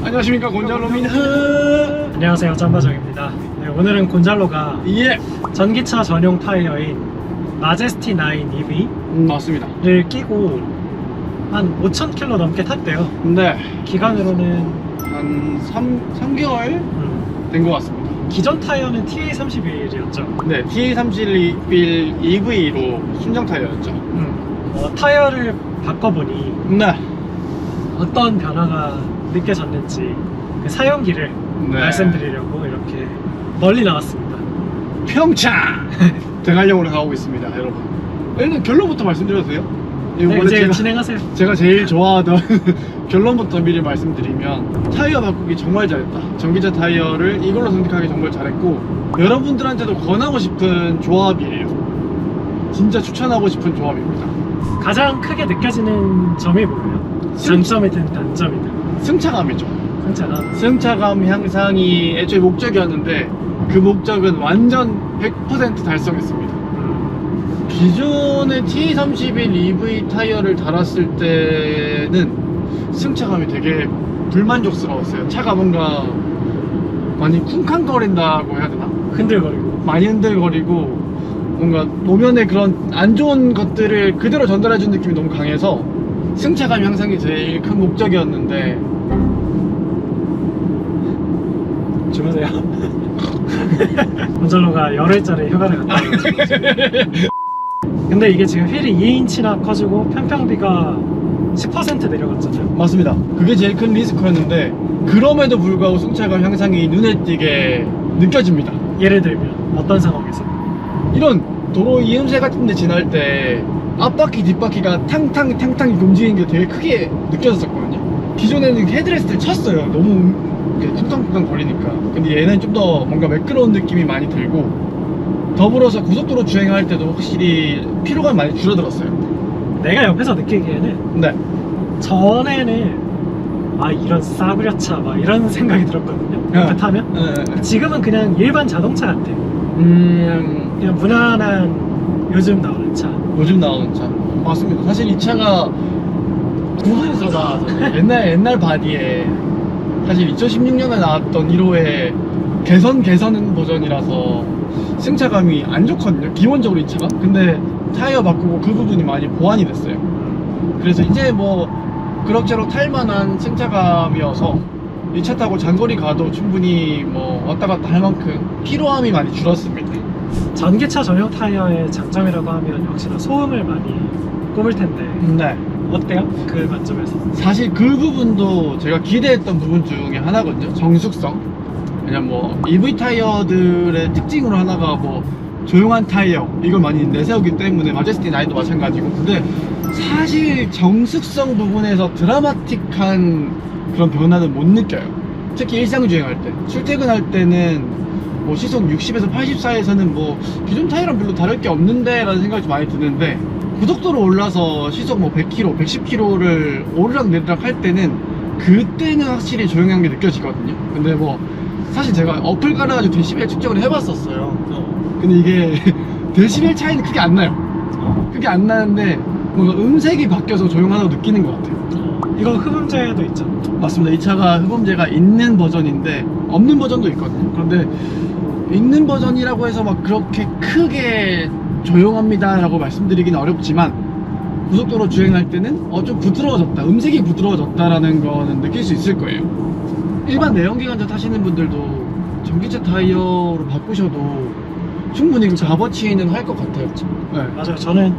안녕하십니까, 곤잘로입니다. 안녕하세요, 짬바정입니다. 네, 오늘은 곤잘로가 예, 전기차 전용 타이어인 마제스티 9 EV를 맞습니다. 끼고 한 5,000km 넘게 탔대요. 네, 기간으로는 한 3개월 된 것 같습니다. 기존 타이어는 TA31이었죠. 네, TA31 EV로 순정 타이어였죠. 타이어를 바꿔보니 네, 어떤 변화가 느껴졌는지 그 사용기를 네. 말씀드리려고 이렇게 멀리 나왔습니다. 평창 대관령으로 가고 있습니다, 여러분. 일단 결론부터 말씀드려도 돼요? 네, 이제 진행하세요. 제가 제일 좋아하던 결론부터 미리 말씀드리면 타이어 바꾸기 정말 잘했다. 전기차 타이어를 이걸로 선택하기 정말 잘했고, 여러분들한테도 권하고 싶은 조합이에요. 진짜 추천하고 싶은 조합입니다. 가장 크게 느껴지는 점이 뭐예요? 장점이든 단점이든. 승차감이죠. 승차감. 승차감 향상이 애초에 목적이었는데 그 목적은 완전 100% 달성했습니다. 기존의 TA31 EV 타이어를 달았을 때는 승차감이 되게 불만족스러웠어요. 차가 뭔가 많이 쿵쾅거린다고 해야 되나? 흔들거리고. 많이 흔들거리고 뭔가 노면의 그런 안 좋은 것들을 그대로 전달해준 느낌이 너무 강해서 승차감 향상이 제일 큰 목적이었는데. 주무세요. 곤잘로가 열흘짜리 휴가를 갔다 왔죠. 근데 이게 지금 휠이 2인치나 커지고 편평비가 10% 내려갔잖아요. 맞습니다. 그게 제일 큰 리스크였는데 그럼에도 불구하고 승차감 향상이 눈에 띄게 느껴집니다. 예를 들면 어떤 상황에서? 이런 도로 이음새 같은 데 지날 때 앞바퀴 뒷바퀴가 탕탕 움직이는 게 되게 크게 느껴졌었거든요. 기존에는 헤드레스트를 쳤어요. 너무 이렇게 쿵쾅쿵쾅 거리니까. 근데 얘는 좀 더 뭔가 매끄러운 느낌이 많이 들고, 더불어서 고속도로 주행할 때도 확실히 피로감이 많이 줄어들었어요. 내가 옆에서 느끼기에는 네. 전에는 이런 싸구려차 막 이런 생각이 들었거든요. 옆에 타면. 지금은 그냥 일반 자동차 같아요. 그냥 무난한 요즘 나오는 차. 요즘 나오는 차. 맞습니다. 사실 이 차가 국내에서 나와서 옛날 바디에 사실 2016년에 나왔던 1호의 개선 버전이라서 승차감이 안 좋거든요, 기본적으로 이 차가. 근데 타이어 바꾸고 그 부분이 많이 보완이 됐어요. 그래서 이제 뭐 그럭저럭 탈만한 승차감이어서 이 차 타고 장거리 가도 충분히 뭐 왔다 갔다 할 만큼 피로함이 많이 줄었습니다. 전기차 전용 타이어의 장점이라고 하면 역시나 소음을 많이 꼽을 텐데 네. 어때요? 그 관점에서? 사실 그 부분도 제가 기대했던 부분 중에 하나거든요. 정숙성. 왜냐면 뭐 EV 타이어들의 특징으로 하나가 뭐 조용한 타이어, 이걸 많이 내세우기 때문에 마제스티 9도 마찬가지고. 근데 사실 정숙성 부분에서 드라마틱한 그런 변화는 못 느껴요. 특히 일상 주행할 때, 출퇴근할 때는 뭐 시속 60에서 84에서는 뭐 기존 타이어랑 별로 다를 게 없는데 라는 생각이 좀 많이 드는데, 고속도로 올라서 시속 뭐 100km, 110km를 오르락내리락 할 때는 그때는 확실히 조용한 게 느껴지거든요. 근데 뭐 사실 제가 어플 깔아가지고 데시벨 측정을 해봤었어요. 근데 이게 데시벨 차이는 크게 안 나요. 크게 안 나는데 뭔가 음색이 바뀌어서 조용하다고 느끼는 것 같아요. 이거 흡음재도 있잖아. 맞습니다. 이 차가 흡음재가 있는 버전인데 없는 버전도 있거든요. 그런데 있는 버전이라고 해서 막 그렇게 크게 조용합니다 라고 말씀드리기는 어렵지만, 고속도로 주행할 때는 좀 부드러워졌다, 음색이 부드러워졌다라는 거는 느낄 수 있을 거예요. 일반 내연기관차 타시는 분들도 전기차 타이어로 바꾸셔도 충분히 그 값어치는 할 것 같아요. 네. 맞아요. 저는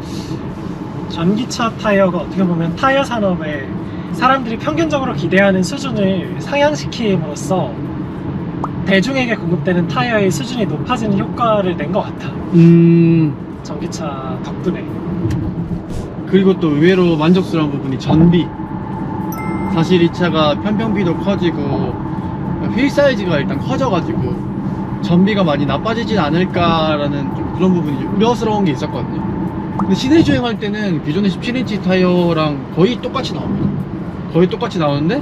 전기차 타이어가 어떻게 보면 타이어 산업에 사람들이 평균적으로 기대하는 수준을 상향시킴으로써 대중에게 공급되는 타이어의 수준이 높아지는 효과를 낸 것 같아. 전기차 덕분에. 그리고 또 의외로 만족스러운 부분이 전비. 사실 이 차가 편평비도 커지고 휠 사이즈가 일단 커져가지고 전비가 많이 나빠지진 않을까라는 좀 그런 부분이 우려스러운 게 있었거든요. 근데 시내 주행할 때는 기존의 17인치 타이어랑 거의 똑같이 나옵니다. 거의 똑같이 나오는데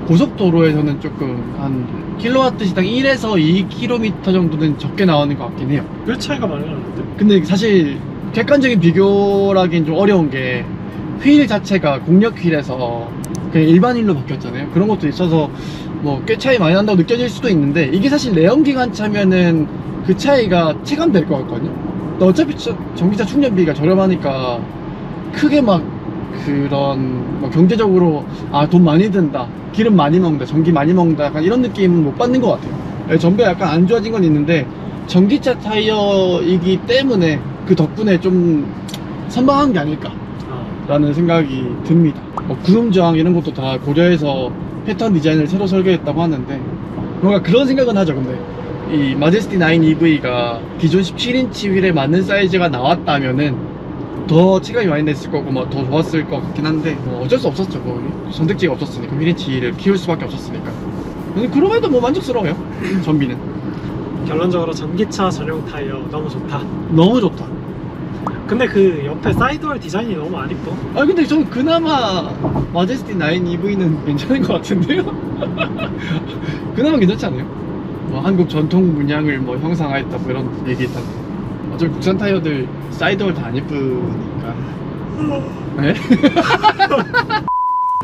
고속도로에서는 조금 한 킬로와트시당 1에서 2km 정도는 적게 나오는 것 같긴 해요. 꽤 차이가 많이 나는데. 근데 사실 객관적인 비교라긴 좀 어려운 게, 휠 자체가 공력 휠에서 그냥 일반인로 바뀌었잖아요. 그런 것도 있어서 뭐 꽤 차이 많이 난다고 느껴질 수도 있는데, 이게 사실 내연기관 차면은 그 차이가 체감될 것 같거든요. 근데 어차피 전기차 충전비가 저렴하니까 크게 막 그런 뭐 경제적으로 돈 많이 든다, 기름 많이 먹는다, 전기 많이 먹는다, 약간 이런 느낌은 못 받는 것 같아요. 전비가 약간 안 좋아진 건 있는데, 전기차 타이어이기 때문에 그 덕분에 좀 선방한 게 아닐까 라는 생각이 듭니다. 뭐 구름 저항 이런 것도 다 고려해서 패턴 디자인을 새로 설계했다고 하는데, 뭔가 그런 생각은 하죠. 근데 이 마제스티 9 EV가 기존 17인치 휠에 맞는 사이즈가 나왔다면은 더 체감이 많이 냈을 거고 뭐 더 좋았을 것 같긴 한데, 뭐 어쩔 수 없었죠. 뭐 선택지가 없었으니까, 휠인치를 키울 수밖에 없었으니까. 근데 그럼에도 뭐 만족스러워요. 전비는 결론적으로 전기차 전용 타이어 너무 좋다. 너무 좋다. 근데 그 옆에 사이드월 디자인이 너무 안 이뻐. 근데 저는 그나마 마제스티 9 EV는 괜찮은 것 같은데요? 그나마 괜찮지 않아요? 뭐 한국 전통 문양을 뭐 형상화했다 뭐 이런 얘기 있던데, 어차피 국산 타이어들 사이드월 다 안 예쁘니까. 네?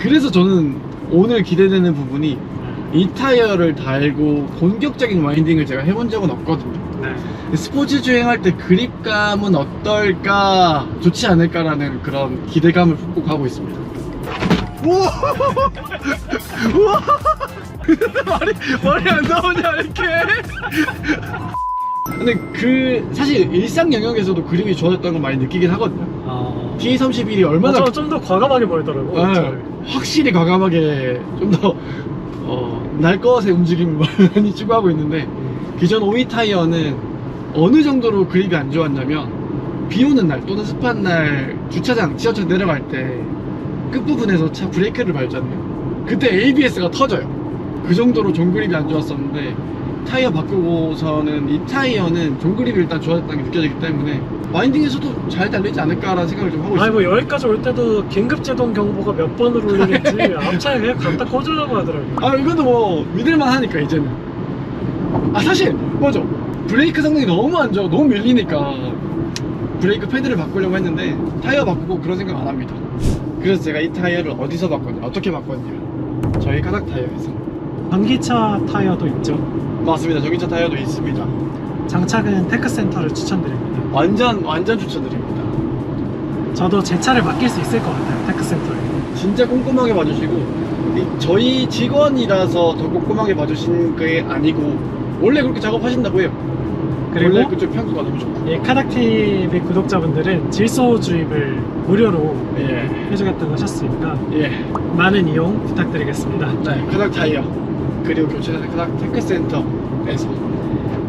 그래서 저는 오늘 기대되는 부분이, 이 타이어를 달고 본격적인 와인딩을 제가 해본 적은 없거든요. 네. 스포츠 주행할 때 그립감은 어떨까, 좋지 않을까라는 그런 기대감을 꾹 하고 있습니다. 우와! 우와! 말이 안 나오냐 이렇게. 근데 사실 일상 영역에서도 그립이 좋아졌다는 걸 많이 느끼긴 하거든요. T31이 얼마나 좀 더 과감하게 보이더라고. 확실히 과감하게 좀 더 날 것의 움직임을 많이 추구하고 있는데, 기존 5위 타이어는 어느 정도로 그립이 안 좋았냐면, 비 오는 날 또는 습한 날 주차장, 지하철 내려갈 때 끝부분에서 차 브레이크를 밟잖아요. 그때 ABS가 터져요. 그 정도로 종그립이 안 좋았었는데, 타이어 바꾸고서는 이 타이어는 종그립이 일단 좋아졌다는 게 느껴지기 때문에 와인딩에서도 잘 달리지 않을까라는 생각을 좀 하고 있어요. 아니 뭐 여기까지 올 때도 긴급제동 경보가 몇 번을 울리는지 앞차에 그냥 갖다 꽂으려고 하더라고요. 이것도 뭐 믿을만 하니까 이제는. 사실 뭐죠, 브레이크 성능이 너무 안 좋아, 너무 밀리니까 브레이크 패드를 바꾸려고 했는데 타이어 바꾸고 그런 생각 안 합니다. 그래서 제가 이 타이어를 어디서 바꿨냐, 어떻게 바꿨냐, 저희 카닥 타이어에서. 전기차 타이어도 있죠. 맞습니다. 전기차 타이어도 있습니다. 장착은 테크센터를 추천드립니다. 완전 추천드립니다. 저도 제 차를 맡길 수 있을 것 같아요, 테크센터에. 진짜 꼼꼼하게 봐주시고, 저희 직원이라서 더 꼼꼼하게 봐주신 게 아니고 원래 그렇게 작업하신다고 해요. 그리고 원래 그쪽 평가가 너무 좋고. 이 카닥TV 구독자분들은 질소 주입을 무료로 해주겠다고 하셨으니까 많은 이용 부탁드리겠습니다. 네, 카닥 타이어 그리고 교체되는 카닥 테크센터에서.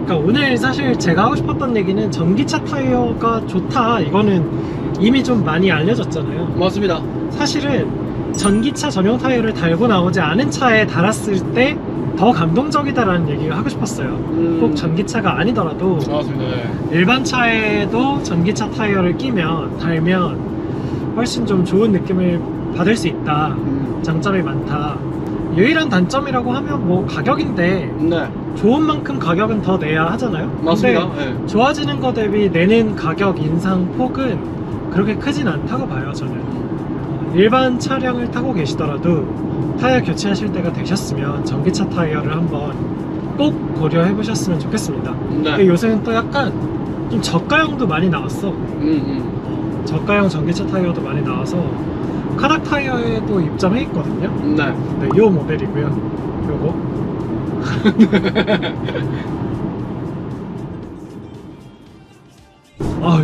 그러니까 오늘 사실 제가 하고 싶었던 얘기는 전기차 타이어가 좋다, 이거는 이미 좀 많이 알려졌잖아요. 맞습니다. 사실은 전기차 전용 타이어를 달고 나오지 않은 차에 달았을 때 더 감동적이다라는 얘기를 하고 싶었어요. 꼭 전기차가 아니더라도 맞습니다. 일반 차에도 전기차 타이어를 달면 훨씬 좀 좋은 느낌을 받을 수 있다, 장점이 많다. 유일한 단점이라고 하면 뭐 가격인데, 네, 좋은 만큼 가격은 더 내야 하잖아요. 맞습니다. 근데 좋아지는 거 대비 내는 가격 인상 폭은 그렇게 크진 않다고 봐요, 저는. 일반 차량을 타고 계시더라도 타이어 교체하실 때가 되셨으면 전기차 타이어를 한번 꼭 고려해 보셨으면 좋겠습니다. 네. 요새는 또 약간 좀 저가형도 많이 나왔어. 저가형 전기차 타이어도 많이 나와서 카닥 타이어에도 입점해 있거든요. 네. 네, 요 모델이고요. 요거.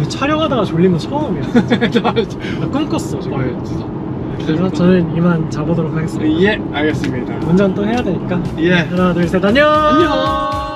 촬영하다가 졸린 거 처음이야. 나 꿈꿨어 지금. 진짜. 그래서 저는 이만 자보도록 하겠습니다. 예, 알겠습니다. 운전 또 해야 되니까. 예. 하나 둘 셋, 안녕. 안녕.